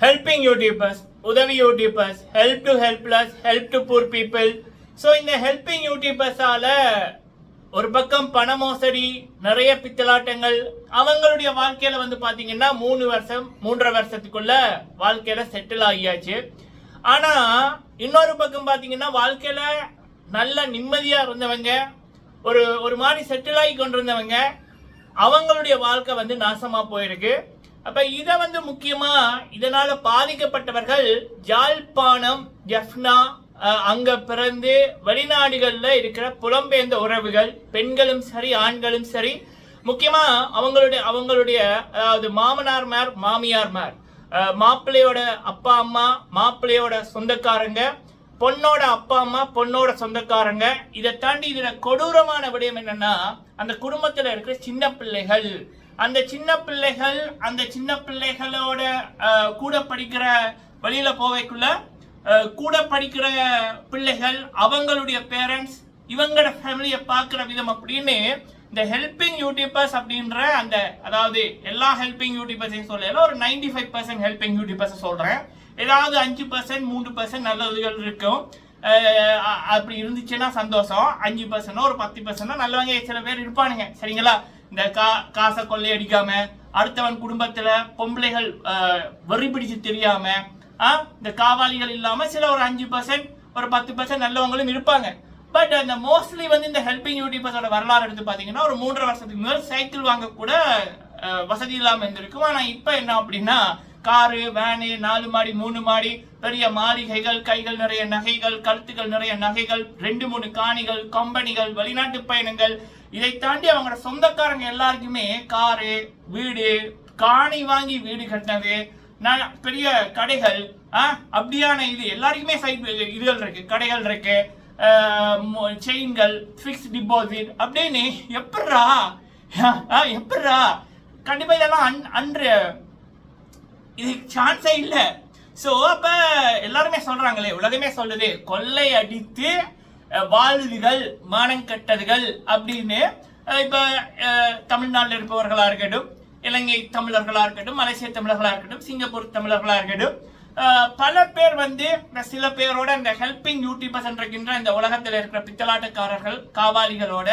helping YouTubers, உதவி YouTubers, help to helpless, help to poor people. So இந்த helping யூடியூபர்ஸால ஒரு பக்கம் பண மோசடி, நிறைய பித்தலாட்டங்கள், அவங்களுடைய வாழ்க்கையில வந்து பாத்தீங்கன்னா 3.5 வருஷத்துக்குள்ள வாழ்க்கையில செட்டில் ஆகியாச்சு. ஆனா இன்னொரு பக்கம் பாத்தீங்கன்னா வாழ்க்கையில நல்ல நிம்மதியா இருந்தவங்க, ஒரு மாதிரி செட்டில் ஆகி கொண்டிருந்தவங்க, அவங்களுடைய வாழ்க்கை வந்து நாசமா போயிருக்கு. அப்ப இத வந்து முக்கியமா இதனால பாதிக்கப்பட்டவர்கள் யாழ்ப்பாணம், ஜெஃப்னா, அங்க பிறந்து வெளிநாடுகள்ல இருக்கிற புலம்பெயர்ந்த உறவுகள், பெண்களும் சரி ஆண்களும் சரி, முக்கியமா அவங்களுடைய அதாவது மாமனார்மார், மாமியார்மார், மாப்பிள்ளையோட அப்பா அம்மா, மாப்பிள்ளையோட சொந்தக்காரங்க, பொண்ணோட அப்பா அம்மா, பொண்ணோட சொந்தக்காரங்க. இதை தாண்டி இதுல கொடூரமான விடயம் என்னன்னா, அந்த குடும்பத்துல இருக்கிற சின்ன பிள்ளைகள், அந்த சின்ன பிள்ளைகளோட கூட படிக்கிற வழியில போவைக்குள்ள கூட படிக்கிற பிள்ளைகள், அவங்களுடைய பேரண்ட்ஸ், இவங்களோட ஃபேமிலியை பார்க்குற விதம் அப்படின்னு இந்த ஹெல்பிங் யூடியூபர்ஸ் அப்படின்ற அந்த, அதாவது எல்லா ஹெல்பிங் யூடியூபர்ஸையும் சொல்லல, ஒரு 95% ஹெல்பிங் யூடியூபர்ஸ் சொல்றேன். ஏதாவது 5%, 3% நல்லதுகள் இருக்கும். அப்படி இருந்துச்சுன்னா சந்தோஷம். 5%, ஒரு 10% நல்லவங்க சில பேர் இருப்பானுங்க, சரிங்களா? இந்த காசை கொள்ளையடிக்காம, அடுத்தவன் குடும்பத்துல பொம்பளைகள் வெறி பிடிச்சு தெரியாம, இந்த காவாலிகள் இல்லாம சில ஒரு 5%, ஒரு 10% நல்லவங்களும் இருப்பாங்க. பட் அந்த மோஸ்ட்லி வந்து இந்த ஹெல்பிங் யூடியூபர்ஸோட வரலாறு எடுத்து பாத்தீங்கன்னா, ஒரு 3.5 வருஷத்துக்கு முதல் சைக்கிள் வாங்க கூட வசதி இல்லாம இருந்திருக்கும். ஆனா இப்ப என்ன அப்படின்னா, காரு, வேனு, 4 மாடி 3 மாடி பெரிய மாளிகைகள், கைகள் நிறைய நகைகள், கழுத்துக்கள் நிறைய நகைகள், 2-3 காணிகள், கம்பெனிகள், வெளிநாட்டு பயணங்கள், இதை தாண்டி அவங்களோட சொந்தக்காரங்க எல்லாருக்குமே காரு, வீடு, காணி வாங்கி வீடு கட்டினது, பெரிய கடைகள், அப்படியான இது எல்லாருக்குமே சைட் இதுகள் இருக்கு, கடைகள் இருக்கு, செயின்கள், பிக்ஸ் டிபாசிட் அப்படின்னு. எப்படா கண்டிப்பா இதெல்லாம் அன்று இது சான்ஸே இல்லை. ஸோ அப்ப எல்லாருமே சொல்றாங்களே, உலகமே சொல்லுது, கொள்ளை அடித்து வாழுதுகள் மானம் கட்டதுகள் அப்படின்னு. இப்ப தமிழ்நாட்டில் இருப்பவர்களா இருக்கட்டும், இலங்கை தமிழர்களா இருக்கட்டும், மலேசிய தமிழர்களா இருக்கட்டும், சிங்கப்பூர் தமிழர்களா இருக்கட்டும், பல பேர் வந்து சில பேரோட இந்த ஹெல்பிங் யூடியூபர்ஸ் இருக்கின்ற இந்த உலகத்தில் இருக்கிற பித்தலாட்டக்காரர்கள், காவாலிகளோட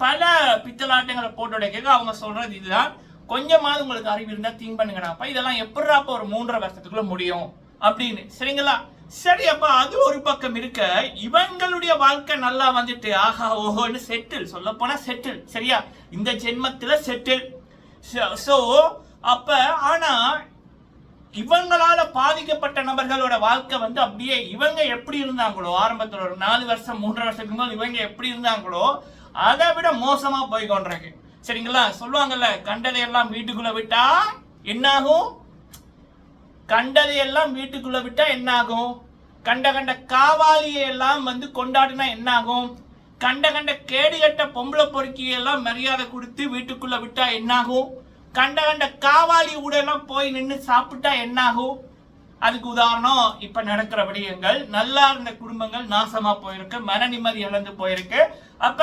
பல பித்தலாட்டங்களை போட்டு உடைக்க அவங்க சொல்றது இதுதான். கொஞ்சமாவது உங்களுக்கு அறிவு இருந்தா திங்க் பண்ணுங்கடாப்பா, இதெல்லாம் எப்படாப்ப ஒரு 3.5 வருஷத்துக்குள்ள முடியும் அப்படின்னு, சரிங்களா? சரி, அப்ப அது ஒரு பக்கம் இருக்க, இவங்களுடைய வாழ்க்கை நல்லா வந்துட்டு ஆஹா ஓஹோன்னு செட்டில், சொல்ல போனா செட்டில், சரியா? இந்த ஜென்மத்துல செட்டில். சோ அப்ப ஆனா இவங்களால பாதிக்கப்பட்ட நபர்களோட வாழ்க்கை வந்து அப்படியே இவங்க எப்படி இருந்தாங்களோ ஆரம்பத்துல ஒரு 4 வருஷம் 3.5 வருஷத்துக்கு மேல இவங்க எப்படி இருந்தாங்களோ அதை விட மோசமா போய் கொண்டிருக்கு, சரிங்களா? சொல்லுவாங்கல்ல, கண்டதையெல்லாம் வீட்டுக்குள்ள விட்டா என்னாகும், கண்டதையெல்லாம் வீட்டுக்குள்ள விட்டா என்னாகும், கண்ட காவாலியை எல்லாம் வந்து கொண்டாடினா என்னாகும், கண்ட கேடுகட்ட பொம்பளை பொறுக்கியெல்லாம் மரியாதை கொடுத்து வீட்டுக்குள்ள விட்டா என்னாகும், கண்ட காவாலி கூட எல்லாம் போய் நின்று சாப்பிட்டா என்னாகும். அதுக்கு உதாரணம் இப்ப நடக்கிற விடயங்கள். நல்லா இருந்த குடும்பங்கள் நாசமா போயிருக்கு, மன நிம்மதி இழந்து போயிருக்கு. அப்ப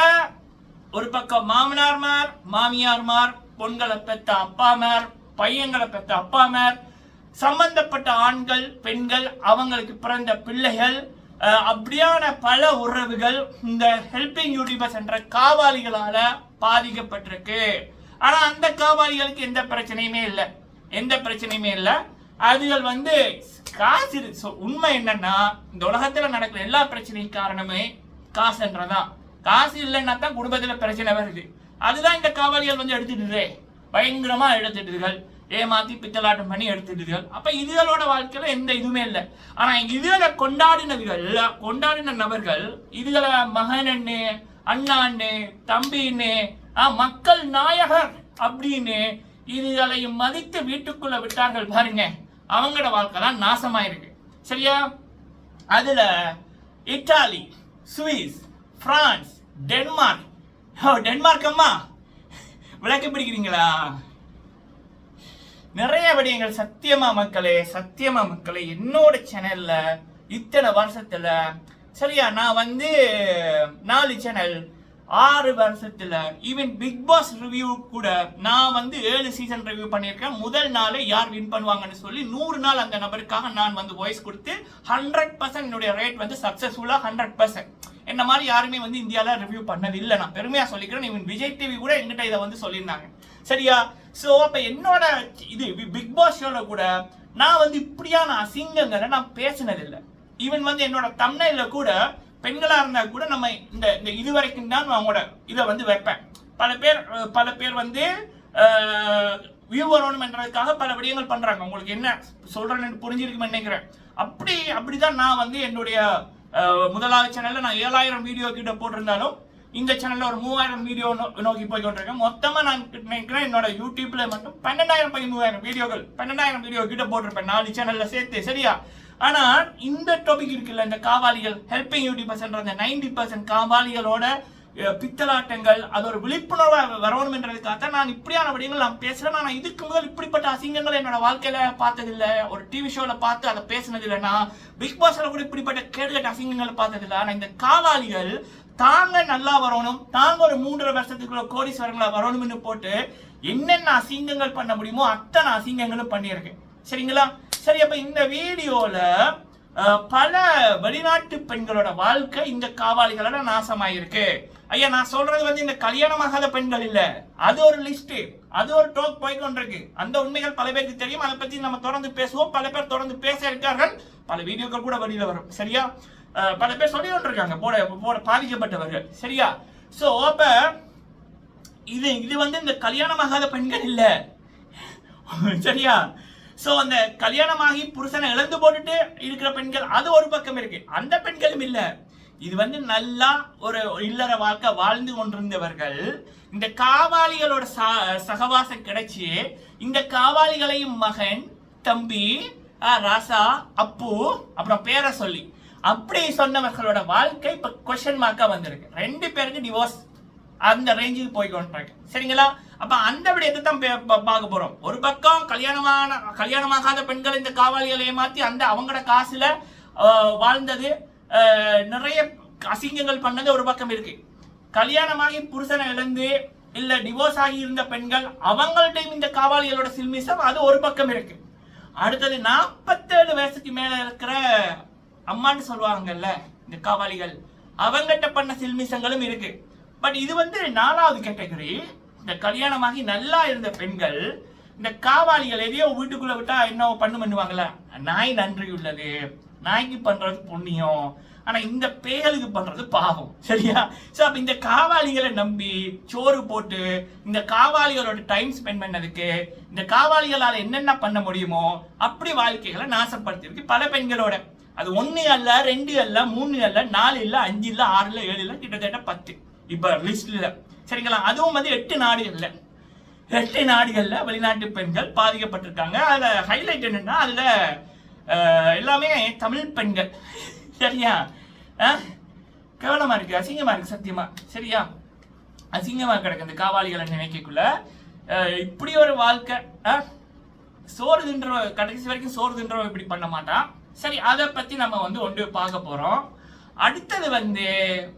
ஒரு பக்கம் மாமனார்மார், மாமியார்மார், பொண்களை பெத்த அப்பாமார், பையங்களை பெத்த அப்பாமார், சம்பந்தப்பட்ட ஆண்கள், பெண்கள், அவங்களுக்கு பிறந்த பிள்ளைகள், அப்படியான பல உறவுகள் இந்த ஹெல்பிங் யூடியூபர்ஸ் என்ற காவாலிகளால பாதிக்கப்பட்டிருக்கு. ஆனா அந்த காவாலிகளுக்கு எந்த பிரச்சனையுமே இல்லை. அதுகள் வந்து காசு. உண்மை என்னன்னா, இந்த உலகத்துல நடக்கிற எல்லா பிரச்சனைக்கும் காரணமே காசுன்றதான். காசு இல்லைன்னா தான் குடும்பத்துல பிரச்சனை வருது. அதுதான் இந்த காவாலிகள் வந்து எடுத்துட்டு பயங்கரமா எடுத்துட்டுகள், ஏமாத்தி பித்தலாட்டம் பண்ணி எடுத்துட்டுகள். அப்ப இதுகளோட வாழ்க்கையில எந்த இதுவுமே இல்லை. ஆனா இதுகளை கொண்டாடின நபர்கள் இதுகளை மகனன்னு, அண்ணான்னு, தம்பின்னு, மக்கள் நாயகர் அப்படின்னு இதுகளையும் மதித்து வீட்டுக்குள்ள விட்டார்கள் பாருங்க, அவங்களோட வாழ்க்கை தான் நாசமாயிருக்கு, சரியா? அதுல இத்தாலி, சுவிஸ், பிரான்ஸ், டென்மார்க் அம்மா விளக்கு பிடிக்கிறீங்களா? நிறைய விடயங்கள். சத்தியமா மக்களே, என்னோட சேனல்ல இத்தனை வருஷத்துல, சரியா, நான் வந்து 4 சேனல் 6 வருஷத்துல ஈவன் பிக் பாஸ் ரிவ்யூ கூட நான் வந்து 7 சீசன் ரிவ்யூ பண்ணியிருக்கேன். முதல் நாளே யார் வின் பண்ணுவாங்கன்னு சொல்லி 100 நாள் அந்த நபருக்காக நான் வந்து வாய்ஸ் கொடுத்து 100% என்னுடைய ரேட் வந்து சக்சஸ்ஃபுல்லா 100%. என்ன மாதிரி யாருமே வந்து இந்தியால ரிவ்யூ பண்ணது இல்லை. நான் பெருமையா சொல்லிக்கிறேன். ஈவன் விஜய் டிவி கூட எங்கிட்ட இதை வந்து சொல்லியிருந்தாங்க. சரியா? சோ அப்ப என்னோட இது பிக் பாஸ் ஷோல கூட நான் வந்து இப்படியான அசிங்கங்களை நான் பேசினது இல்லை. ஈவன் வந்து என்னோட தம்ப்நெயில்ல கூட பெண்களா இருந்தா கூட நம்ம இந்த இது வரைக்கும் தான் அவங்களோட இதை வந்து வைப்பேன். பல பேர் வந்து வியூ வரணும்ன்றதுக்காக பல விடயங்கள் பண்றாங்க. உங்களுக்கு என்ன சொல்றேன்னு புரிஞ்சிருக்குன்னு நினைக்கிறேன். அப்படிதான் நான் வந்து என்னுடைய முதலாவது சேனல்ல நான் 7000 வீடியோ கிட்ட போட்டிருந்தாலும் இந்த சேனல்ல ஒரு 3000 வீடியோ நோக்கி போய் கொண்டிருக்கேன். மொத்தமா நான் நினைக்கிறேன் என்னோட யூடியூப்ல மட்டும் 12000 வீடியோகள் 12000 வீடியோ கிட்ட போட்டிருப்பேன் 4 சேனல்ல சேர்த்து. சரியா? ஆனா இந்த டாபிக் இருக்குல்ல, இந்த காவாலிகள் ஹெல்பிங் யூடியூபர்ஸ் என்ற 90% காவாலிகளோட பித்தலாட்டங்கள் அது ஒரு விழிப்புணர்வா வரணும் என்றதுக்காக நான் இப்படியான விடயங்கள் நான் பேசுறேன். நான் இதுக்கு முதல் இப்படிப்பட்ட அசிங்கங்கள் என்னோட வாழ்க்கையில பார்த்ததில்லை. ஒரு டிவி ஷோல பார்த்து அதை பேசினது இல்லை. நான் பிக் பாஸ்ல கூட இப்படிப்பட்ட கேடுகட்ட அசிங்கங்களை பார்த்ததில்லை. ஆனா இந்த காவாலிகள் தாங்க நல்லா வரணும், தாங்க ஒரு 3.5 வருஷத்துக்குள்ள கோடீஸ்வரங்களா வரணும்னு போட்டு என்னென்ன அசிங்கங்கள் பண்ண முடியுமோ அத்தனை அசிங்கங்களும் பண்ணியிருக்கு. சரிங்களா? சரி, அப்ப இந்த வீடியோல பல வெளிநாட்டு பெண்களோட வாழ்க்கை இந்த காவாலிகளோட நாசமாயிருக்கு. ஐயா, நான் சொல்றது வந்து இந்த கல்யாணமாகாத பெண்கள் இல்ல, அது ஒரு லிஸ்ட், அது ஒரு டோக் போய் கொண்டிருக்கு. அந்த உண்மைகள் பல பேருக்கு தெரியும். அதை பத்தி நம்ம தொடர்ந்து பேசுவோம். பல பேர் தொடர்ந்து பேச இருக்கார்கள். பல வீடியோக்கள் கூட வெளியில வரும். சரியா? பல பேர் சொல்லி கொண்டிருக்காங்க போட பாதிக்கப்பட்டவர்கள். சரியா? சோ அப்ப இது வந்து இந்த கல்யாணமாகாத பெண்கள் இல்ல. சரியா? சோ அந்த கல்யாணமாகி புருஷனை இழந்து போட்டுட்டு இருக்கிற பெண்கள் அது ஒரு பக்கம் இருக்கு. அந்த பெண்களும் இல்ல. இது வந்து நல்லா ஒரு இல்லற வாழ்க்கை வாழ்ந்து கொண்டிருந்தவர்கள் இந்த காவாலிகளோட சகவாசம் கிடைச்சி இந்த காவாலிகளையும் மகன், தம்பி, ராசா, அப்பு, அப்புறம் பேரை சொல்லி அப்படி சொன்னவர்களோட வாழ்க்கை இப்ப கொஸ்டின் மார்க்கா வந்திருக்கு. 2 பேருக்கு டிவோர்ஸ் அந்த ரேஞ்சுக்கு போய் கொண்டிருக்கு. சரிங்களா? அப்ப அந்த விடயத்தை தான் பார்க்க போறோம். ஒரு பக்கம் கல்யாணமாகாத பெண்கள் இந்த காவாலிகளை ஏமாத்தி அந்த அவங்களோட காசுல வாழ்ந்தது, நிறைய அசிங்கங்கள் பண்ணது ஒரு பக்கம் இருக்கு. கல்யாணமாகி புருஷனை இழந்து இல்ல டிவோர்ஸ் ஆகி இருந்த பெண்கள் அவங்கள்ட்டையும் இந்த காவாலிகளோட சில்மிசம் அது ஒரு பக்கம் இருக்கு. அடுத்தது 47 வயசுக்கு மேல இருக்கிற அம்மான்னு சொல்லுவாங்கல்ல இந்த காவாலிகள், அவங்கிட்ட பண்ண சில்மிசங்களும் இருக்கு. பட் இது வந்து 4வது கேட்டகரி. இந்த கல்யாணமாகி நல்லா இருந்த பெண்கள் இந்த காவாலிகள் எதையோ வீட்டுக்குள்ள விட்டா என்ன பண்ணுவாங்கல்ல, நாய் நன்றி உள்ளது, நாய்க்கு பண்றது புண்ணியம், ஆனா இந்த பேய்களுக்கு பண்றது பாவம். சரியா? சோ அப்ப இந்த காவாலிகளை நம்பி சோறு போட்டு இந்த காவாலிகளோட டைம் ஸ்பெண்ட் பண்ணதுக்கு இந்த காவாலிகளால என்னென்ன பண்ண முடியுமோ அப்படி வாழ்க்கைகளை நாசப்படுத்திருக்கு பல பெண்களோட. அது 1 அல்ல, 2 அல்ல, 3 அல்ல, 4 இல்ல, 5 இல்ல, 6 இல்ல, 7 இல்ல, கிட்டத்தட்ட 10 இப்ப லிஸ்ட்ல. சரிங்களா? அதுவும் வந்து 8 நாடுகள்ல வெளிநாட்டு பெண்கள் பாதிக்கப்பட்டிருக்காங்க. அதுல ஹைலைட் என்னன்னா அதுல எல்லாமே தமிழ் பெண்கள். சரியா? கேவலமா இருக்கு, அசிங்கமா இருக்கு சத்தியமா. சரியா? அசிங்கமா கிடக்கு இந்த காவாலிகளை நினைக்கக்குள்ள. இப்படி ஒரு வாழ்க்கை, சோறு தின்ற கடைசி வரைக்கும் சோறு தின்றவன் இப்படி பண்ண மாட்டான். சரி, அதை பத்தி நம்ம வந்து ஒன்று பார்க்க போறோம். அடுத்தது வந்து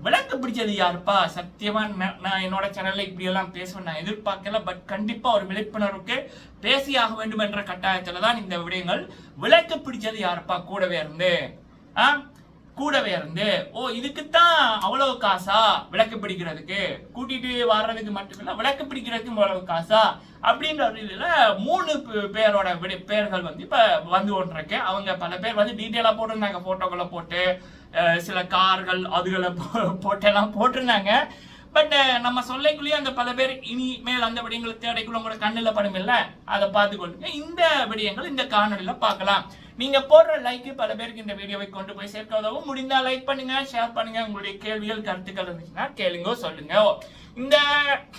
விளக்கு பிடிச்சது யாருப்பா? சத்தியமா நான் என்னோட சேனல்ல இப்படி எல்லாம் பேசுவேன் நான் எதிர்பார்க்கல. பட் கண்டிப்பா ஒரு விழிப்புணர்வுக்கு பேசியாக வேண்டும் என்ற கட்டாயத்துல தான் இந்த விடயங்கள். விளக்கு பிடிச்சது யாருப்பா? கூடவே இருந்து ஓ இதுக்குத்தான் அவ்வளவு காசா விளக்கு பிடிக்கிறதுக்கு, கூட்டிட்டு வர்றதுக்கு மட்டுமில்ல விளக்கு பிடிக்கிறதுக்கு அவ்வளவு காசா அப்படின்ற ஒரு இதுல 3 பேரோட பேர்கள் வந்து இப்ப வந்து கொண்டிருக்கு. அவங்க பல பேர் வந்து டீட்டெயிலா போட்டிருந்தாங்க, போட்டோக்களை போட்டு சில கார்கள் அதுகளை போட்டெல்லாம் போட்டிருந்தாங்க. பட் நம்ம சொல்லைக்குள்ளேயே அந்த பல பேர் இனிமேல் அந்த விடயங்களை தேடைக்குள்ள உங்களோட கண்ணில் படம் இல்லை, அதை பார்த்து கொள்ளுங்க. இந்த விடயங்கள் இந்த காணொலியில பார்க்கலாம். நீங்க போடுற லைக் பல பேருக்கு இந்த வீடியோவை கொண்டு போய் சேர்க்க உதவும். முடிந்தா லைக் பண்ணுங்க, ஷேர் பண்ணுங்க. உங்களுடைய கேள்விகள் கருத்துக்கள் இருந்துச்சுன்னா கேளுங்க, சொல்லுங்க. இந்த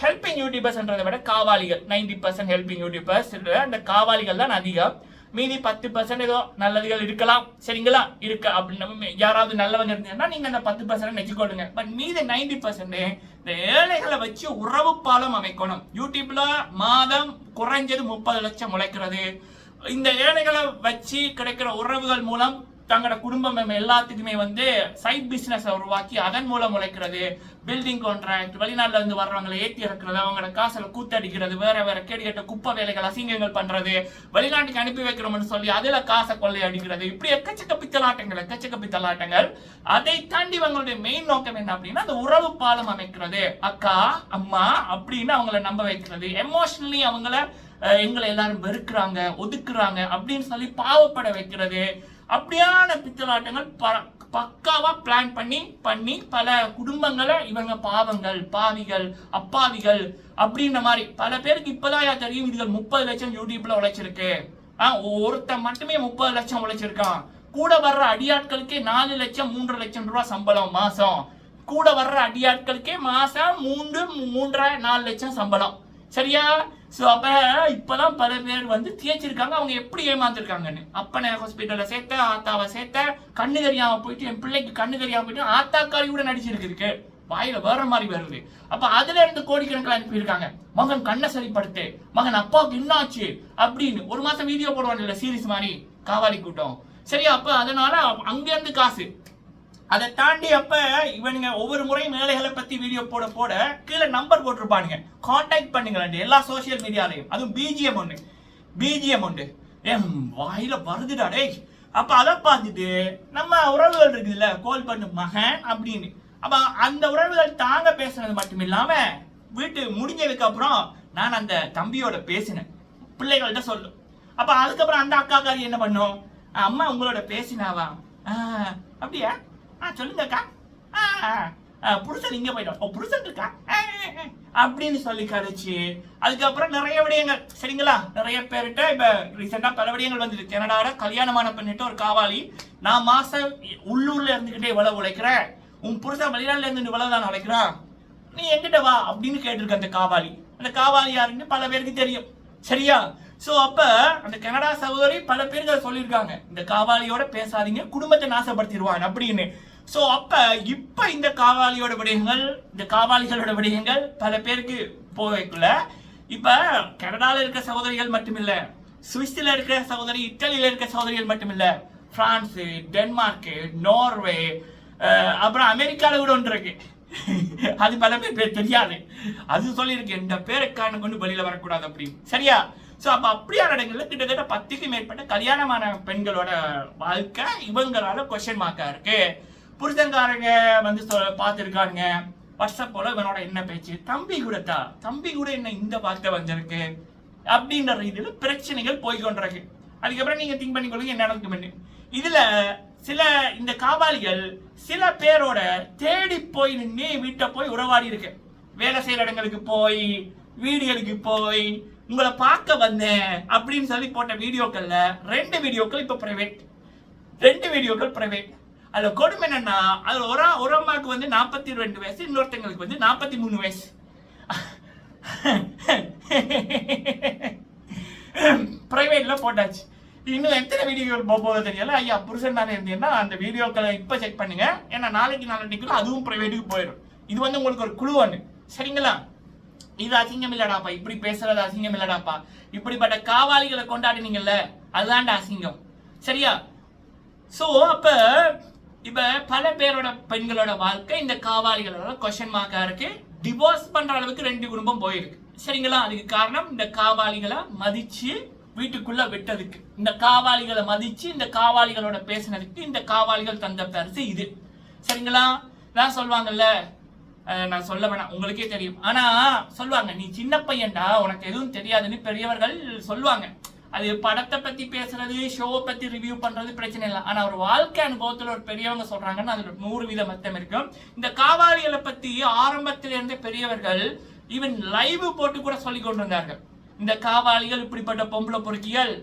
ஹெல்பிங் யூடியூபர்ஸ்ன்றதை விட காவாலிகள் 90% ஹெல்பிங் யூடியூபர்ஸ், அந்த காவாலிகள் தான் அதிகம். மீதி 10% ஏதோ நல்லதுகள் இருக்கலாம். சரிங்களா? இருக்கு அப்படின்னு யாராவது நல்லவங்க இருந்தீங்கன்னா நீங்க அந்த 10% நெச்சுக்கொள்ளுங்க. பட் மீதி 90% இந்த ஏழைகளை வச்சு உறவு பாலம் அமைக்கணும். யூடியூப்ல மாதம் குறைஞ்சது 30 லட்சம் முளைக்கிறது. இந்த ஏழைகளை வச்சு கிடைக்கிற உறவுகள் மூலம் தங்களோட குடும்பம் எல்லாத்துக்குமே வந்து சைட் பிசினஸ் உருவாக்கி அதன் மூலம் உழைக்கிறது, பில்டிங் கான்ட்ராக்ட், வெளிநாட்டுல இருந்து வர்றவங்களை ஏற்றி இறக்குறது, அவங்களோட காசுல கூத்தடிக்கிறது, வேற வேற கேடுகட்ட குப்பை வேலைகள் அசிங்கங்கள் பண்றது, வெளிநாட்டுக்கு அனுப்பி வைக்கிறோம்னு சொல்லி அதுல காசை கொள்ளை அடிக்கிறது, இப்படி எக்கச்சக்க பித்தலாட்டங்கள். அதை தாண்டி இவங்களுடைய மெயின் நோக்கம் என்ன அப்படின்னா அந்த உறவு பாலம் அமைக்கிறது, அக்கா அம்மா அப்படின்னு அவங்கள நம்ப வைக்கிறது, எமோஷனலி அவங்கள எங்களை எல்லாரும் வெறுக்கிறாங்க ஒதுக்குறாங்க அப்படின்னு சொல்லி பாவப்பட வைக்கிறது. அப்படியான பித்தலாட்டங்கள் பக்காவா பிளான் பண்ணி பல குடும்பங்களை இவங்க பாவங்கள், பாவிகள், அப்பாவிகள் அப்படின்ற மாதிரி பல பேருக்கு இப்பதான் தெரியும். இதுகள் 30 லட்சம் யூடியூப்ல உழைச்சிருக்கு. ஒருத்தன் மட்டுமே 30 லட்சம் உழைச்சிருக்கான். கூட வர்ற அடியாட்களுக்கே 4 லட்சம் 3 லட்சம் ரூபாய் சம்பளம் மாசம். கூட வர்ற அடியாட்களுக்கே மாசம் 3-4 லட்சம் சம்பளம். சரியா? ஸோ அப்போ இப்போதான் பல பேர் வந்து தேய்ச்சிருக்காங்க அவங்க எப்படி ஏமாந்துருக்காங்கன்னு. அப்பனை ஹாஸ்பிட்டலில் சேர்த்த, ஆத்தாவை சேர்த்த, கண்ணு தெரியாமல் போயிட்டு, என் பிள்ளைக்கு கண்ணு தெரியாமல் போயிட்டு ஆத்தாக்காரி கூட நடிச்சிருக்கு. வாயில வேற மாதிரி வருது. அப்ப அதுல இருந்து கோடிக்கணக்கில் அனுப்பியிருக்காங்க. மகன் கண்ணை சரிப்படுத்து, மகன் அப்பாவுக்கு என்ன ஆச்சு அப்படின்னு ஒரு மாசம் வீடியோ போடுவாங்க சீரிஸ் மாதிரி காவாலி கூட்டம். சரியா? அப்ப அதனால அங்க இருந்து காசு. அதை தாண்டி அப்ப இவனுங்க ஒவ்வொரு முறையும் வேலைகளை பத்தி வீடியோ போட கீழே நம்பர் போட்டிருப்பானுங்க, கான்டாக்ட் பண்ணுங்க எல்லா சோசியல் மீடியாலையும். அதுவும் பிஜிஎம் உண்டு என் வாயில வருதுடா டே. அப்ப அதை பார்த்துட்டு நம்ம உறவுகள் இருக்குதுல்ல, கோல் பண்ணு மகன் அப்படின்னு. அப்ப அந்த உறவுகள் தாங்க பேசுனது மட்டும் இல்லாம வீட்டு முடிஞ்சதுக்கு அப்புறம் நான் அந்த தம்பியோட பேசினேன், பிள்ளைகள்கிட்ட சொல்லும். அப்ப அதுக்கப்புறம் அந்த அக்காக்காரி என்ன பண்ணும், அம்மா உங்களோட பேசினாவா, அப்படியா, சொல்லுங்கக்கா, புருஷன் இங்க போயிட்டோம், புருஷன் இருக்கா அப்படின்னு சொல்லி கழிச்சு அதுக்கப்புறம் நிறைய விடயங்கள். சரிங்களா? நிறைய பேர்கிட்ட இப்ப ரீசெண்டா பல விடயங்கள் வந்துட்டு. கனடால கல்யாணமான பண்ணிட்டு ஒரு காவாலி, நான் மாசம் உள்ளூர்ல இருந்துகிட்டே இவ்வளவு உழைக்கிறேன், உன் புருஷன் வெளிநாட்டுல இருந்து இவ்வளவு தான் உழைக்கிறான், நீ எங்கிட்ட வா அப்படின்னு கேட்டிருக்க அந்த காவாலி. அந்த காவாலி யாருன்னு பல பேருக்கு தெரியும். சரியா? சோ அப்ப அந்த கனடா சகோதரி பல பேருக்கு சொல்லியிருக்காங்க, இந்த காவாலியோட பேசாதீங்க, குடும்பத்தை நாசப்படுத்திடுவாங்க அப்படின்னு. சோ அப்ப இப்ப இந்த காவாலியோட விடயங்கள், இந்த காவாலிகளோட விடயங்கள் பல பேருக்கு போகக்குள்ள இப்ப கனடால இருக்கிற சகோதரிகள் மட்டுமில்ல, சுவிஸ்ல இருக்கிற சகோதரி, இத்தாலியில இருக்கிற சகோதரிகள் மட்டுமில்ல, பிரான்ஸ், டென்மார்க், நார்வே, அப்புறம் அமெரிக்கால கூட ஒன்று இருக்கு. அது பல பேர் தெரியாது. அது சொல்லியிருக்கு, இந்த பேருக்கான கொண்டு வெளியில வரக்கூடாது அப்படின்னு. சரியா? சோ அப்ப அப்படியான இடங்கள்ல கிட்டத்தட்ட 10க்கும் மேற்பட்ட கல்யாணமான பெண்களோட வாழ்க்கை இவங்களால கொஸ்டின் மார்க்கா இருக்கு. புருஷன்காரங்க வந்து பார்த்துருக்காங்க, வாட்ஸ்அப் போல இவனோட என்ன பேச்சு, தம்பி கூட என்ன இந்த வார்த்தை வந்திருக்கு அப்படின்ற ரீதியில பிரச்சனைகள் போய்கொண்டிருக்கு. அதுக்கப்புறம் நீங்க திங்க் பண்ணிக்கொள்ளுங்க என்ன நடக்கும். இதுல சில இந்த காவாலிகள் சில பேரோட தேடி போய் நின்று வீட்டை போய் உறவாடி இருக்கு. வேலை செய்யற இடங்களுக்கு போய், வீடியோக்கு போய், உங்களை பார்க்க வந்தேன் அப்படின்னு சொல்லி போட்ட வீடியோக்கள்ல 2 வீடியோக்கள் இப்ப பிரைவேட். 2 வீடியோக்கள் பிரைவேட். அதுல கொடுமை என்னன்னா, அதுல ஒரு அம்மாவுக்கு வந்து 42 வயசு, இன்னொருத்தங்களுக்கு வந்து 43 வயசு. பிரைவேட்ல போட்டாச்சு. இன்னும் எத்தனை வீடியோக்கள் போக தெரியல. ஐயா புருஷன் தானே இருந்தீங்கன்னா அந்த வீடியோக்களை இப்ப செக் பண்ணுங்க. ஏன்னா நாளைக்கு அதுவும் பிரைவேட்டுக்கு போயிடும். இது வந்து உங்களுக்கு ஒரு குழு ஒண்ணு. சரிங்களா? இது அசிங்கம் இல்லடாப்பா, இப்படி பேசுறது அசிங்கம் இல்லடாப்பா, இப்படிப்பட்ட காவாலிகளை கொண்டாடினீங்கல்ல அதுதான்டா அசிங்கம். சரியா? சோ அப்ப இப்ப பல பேரோட பெண்களோட வாழ்க்கை இந்த காவாலிகளோட கொஸ்டின் மார்க்கா இருக்கு. டிவோர்ஸ் பண்ற அளவுக்கு 2 குடும்பம் போயிருக்கு. சரிங்களா? அதுக்கு காரணம் இந்த காவாலிகளை மதிச்சு வீட்டுக்குள்ள விட்டதுக்கு, இந்த காவாலிகளை மதிச்சு இந்த காவாலிகளோட பேசினதுக்கு இந்த காவாலிகள் தந்த பரிசு இது. சரிங்களா? நான் சொல்லுவாங்கல்ல, நான் சொல்ல வேணாம், உங்களுக்கே தெரியும். ஆனா சொல்லுவாங்க, நீ சின்ன பையன்டா, உனக்கு எதுவும் தெரியாதுன்னு பெரியவர்கள் சொல்லுவாங்க. அது படத்தை பத்தி பேசுறது, ஷோவை பத்தி ரிவ்யூ பண்றது பிரச்சனை இல்லை. ஆனா ஒரு வாழ்க்கை அனுபவத்துல ஒரு பெரியவங்க சொல்றாங்கன்னு அதுல 100% மத்தம் இருக்கும். இந்த காவாலிகளை பத்தி ஆரம்பத்தில இருந்தே பெரியவர்கள் ஈவன் லைவ் போட்டு கூட சொல்லி கொண்டு வந்தார்கள். இந்த காவாலிகள் இப்படிப்பட்ட பொம்பளை பொறுக்கிகள்,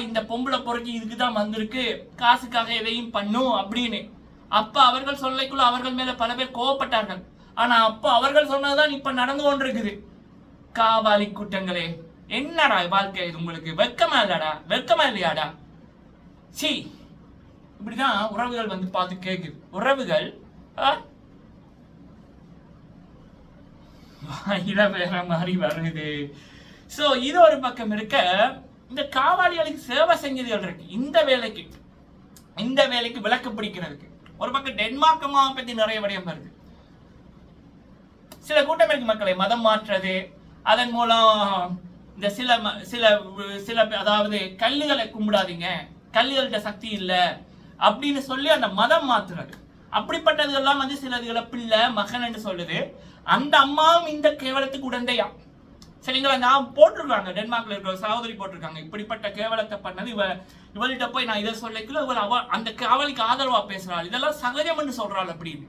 இந்த பொம்பளை பொறுக்கி இதுக்குதான் வந்திருக்கு, காசுக்காக எதையும் பண்ணும் அப்படின்னு. அப்ப அவர்கள் சொல்லைக்குள்ள அவர்கள் மேல பல பேர் கோவப்பட்டார்கள். ஆனா அப்ப அவர்கள் சொன்னதுதான் இப்ப நடந்து கொண்டிருக்குது. காவாலி கூட்டங்களே, என்னடா வாழ்க்கை இது, உங்களுக்கு வெக்கமா இல்லடா, வெக்கமா இல்லையாடா? சி, இப்படிதான் உறவுகள் வந்து பார்த்து கேக்குது. உறவுகள் வேற மாதிரி வருது. சோ இது ஒரு பக்கம் இருக்க, இந்த காவாலிகளுக்கு சேவை செஞ்சதுகள் இருக்கு. இந்த வேலைக்கு இந்த வேலைக்கு விளக்கு பிடிக்கிறதுக்கு. ஒரு பக்கம் டென்மார்க் அம்மாவை பத்தி நிறைய விடயம் வருது. சில கூட்டம் இருக்கு மக்களை, மதம் மாற்றுறது, அதன் மூலம் இந்த சில சில சில அதாவது கல்லுகளை கும்பிடாதீங்க, கல்லுகள்கிட்ட சக்தி இல்லை அப்படின்னு சொல்லி அந்த மதம் மாத்துறது. அப்படிப்பட்டதுகள்லாம் வந்து சிலதுகளை பிள்ளை மகன் என்று சொல்லுது. அந்த அம்மாவும் இந்த கேவலத்துக்கு உடந்தையா. சரிங்களா? நான் போட்டிருக்காங்க, டென்மார்க்ல இருக்கிற சகோதரி போட்டிருக்காங்க, இப்படிப்பட்ட கேவலத்தை பண்ணது இவள்கிட்ட போய் நான் இதை சொல்லிக்கல, இவள் அந்த காவலிக்கு ஆதரவா பேசுறாள், இதெல்லாம் சகஜம்னு சொல்றாள் அப்படின்னு.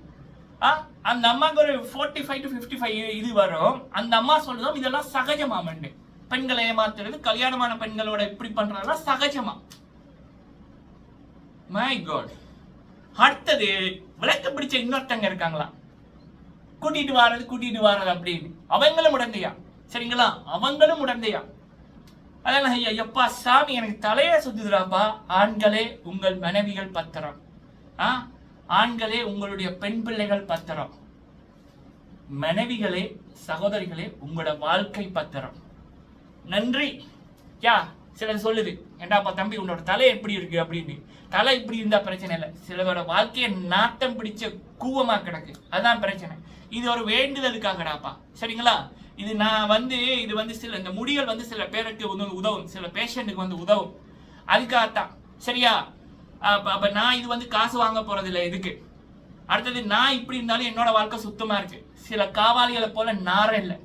அந்த அம்மாவுக்கு ஒரு 45 to 55 இது வரும். அந்த அம்மா சொல்லுதோம் இதெல்லாம் சகஜமாமண்டு, பெண்களை ஏமாத்துறது, கல்யாணமான பெண்களோட இப்படி பண்றதெல்லாம் சகஜமா. My God. அடுத்தது விளக்கு பிடிச்ச இன்னொருத்தங்க இருக்காங்களா, கூட்டிட்டு வாரது அப்படின்னு. அவங்களும் உடந்தையா. சரிங்களா? அவங்களும் உடந்தையா. அதனால ஐயா எப்பா சாமி எனக்கு தலைய சுத்துதுராப்பா. ஆண்களே உங்கள் மனைவிகள் பத்திரம், ஆண்களே உங்களுடைய பெண் பிள்ளைகள் பத்திரம், மனைவிகளே சகோதரிகளே உங்களோட வாழ்க்கை பத்திரம். நன்றி. யா சிலர் சொல்லுது, ஏண்டாப்பா தம்பி உன்னோட தலை எப்படி இருக்கு அப்படின்னு. தலை இப்படி இருந்தா பிரச்சனை இல்லை, சிலரோட வாழ்க்கையை நாட்டம் பிடிச்ச கூவமா கிடக்கு, அதுதான் பிரச்சனை. இது ஒரு வேண்டுதலுக்காகடாப்பா. சரிங்களா? இது நான் வந்து இது வந்து சில இந்த முடிகள் வந்து சில பேருக்கு உதவும், சில பேஷண்ட்டுக்கு வந்து உதவும், அதுக்காகத்தான். சரியா? அப்ப நான் இது வந்து காசு வாங்க போறது இல்லை இதுக்கு. அடுத்தது நான் இப்படி இருந்தாலும் என்னோட வாழ்க்கை சுத்தமா இருக்கு, சில காவாலிகளை போல நார இல்லை.